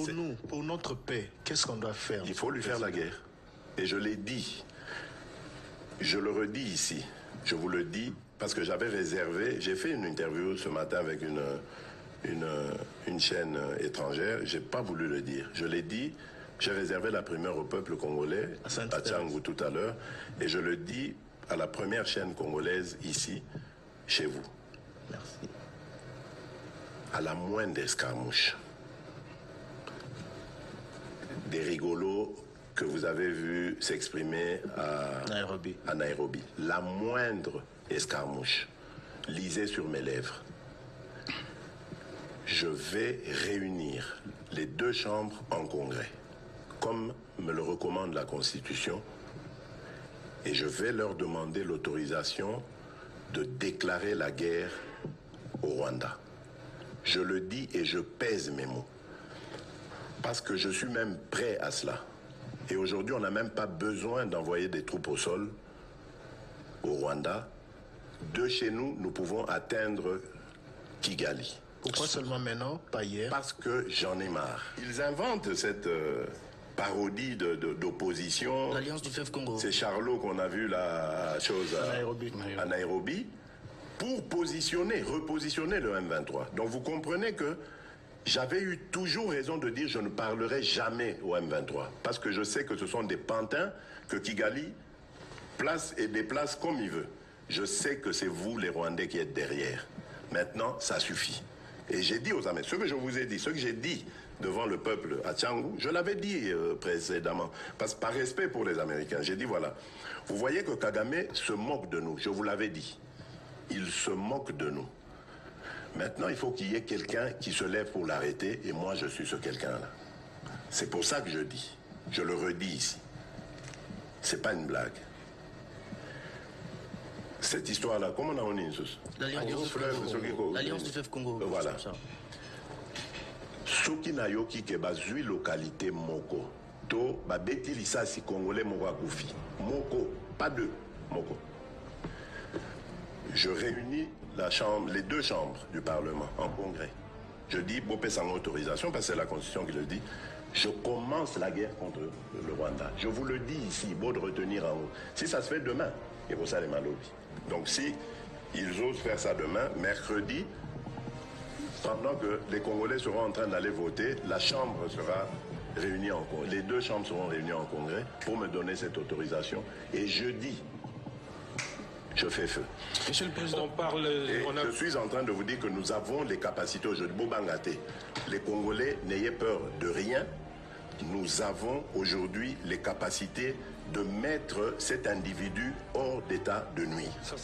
Pour nous, pour notre paix, qu'est-ce qu'on doit faire? Il faut lui faire la guerre. Et je l'ai dit. Je le redis ici. Je vous le dis parce que j'avais réservé. J'ai fait une interview ce matin avec une chaîne étrangère. J'ai pas voulu le dire. Je l'ai dit. J'ai réservé la primeur au peuple congolais, à Tchangou tout à l'heure. Et je le dis à la première chaîne congolaise ici, chez vous. Merci. À la moindre escarmouche, des rigolos que vous avez vus s'exprimer à Nairobi. La moindre escarmouche, lisez sur mes lèvres. Je vais réunir les deux chambres en congrès, comme me le recommande la Constitution, et je vais leur demander l'autorisation de déclarer la guerre au Rwanda. Je le dis et je pèse mes mots. Parce que je suis même prêt à cela. Et aujourd'hui, on n'a même pas besoin d'envoyer des troupes au sol au Rwanda. De chez nous, nous pouvons atteindre Kigali. Pourquoi seulement maintenant, pas hier? Parce que j'en ai marre. Ils inventent cette parodie d'opposition. L'Alliance du fleuve Congo. C'est Charlot qu'on a vu la chose à Nairobi pour repositionner le M23. Donc vous comprenez que j'avais eu toujours raison de dire je ne parlerai jamais au M23. Parce que je sais que ce sont des pantins que Kigali place et déplace comme il veut. Je sais que c'est vous, les Rwandais, qui êtes derrière. Maintenant, ça suffit. Et j'ai dit aux Américains, ce que je vous ai dit, ce que j'ai dit devant le peuple à Tchangou, je l'avais dit précédemment, parce que par respect pour les Américains, j'ai dit voilà, vous voyez que Kagame se moque de nous, je vous l'avais dit. Il se moque de nous. Maintenant, il faut qu'il y ait quelqu'un qui se lève pour l'arrêter, et moi, je suis ce quelqu'un-là. C'est pour ça que je dis. Je le redis ici. C'est pas une blague. Cette histoire-là, comment on a dit l'Alliance du fleuve Congo. Voilà. Soki na yoki ke bazui localité moko. To babeti lisasi congolais moko akufi. Moko, pas deux, moko. Je réunis les deux chambres du Parlement en congrès. Je dis, Bopé sans autorisation, parce que c'est la Constitution qui le dit, je commence la guerre contre le Rwanda. Je vous le dis ici, beau de retenir en haut. Si ça se fait demain, il faut ça les malobis. Donc si ils osent faire ça demain, mercredi, pendant que les Congolais seront en train d'aller voter, la Chambre sera réunie en congrès. Les deux chambres seront réunies en congrès pour me donner cette autorisation. Et jeudi, je fais feu. Monsieur le Président, je suis en train de vous dire que nous avons les capacités aujourd'hui. Bobangate, les Congolais, n'ayez peur de rien. Nous avons aujourd'hui les capacités de mettre cet individu hors d'état de nuire. Ça,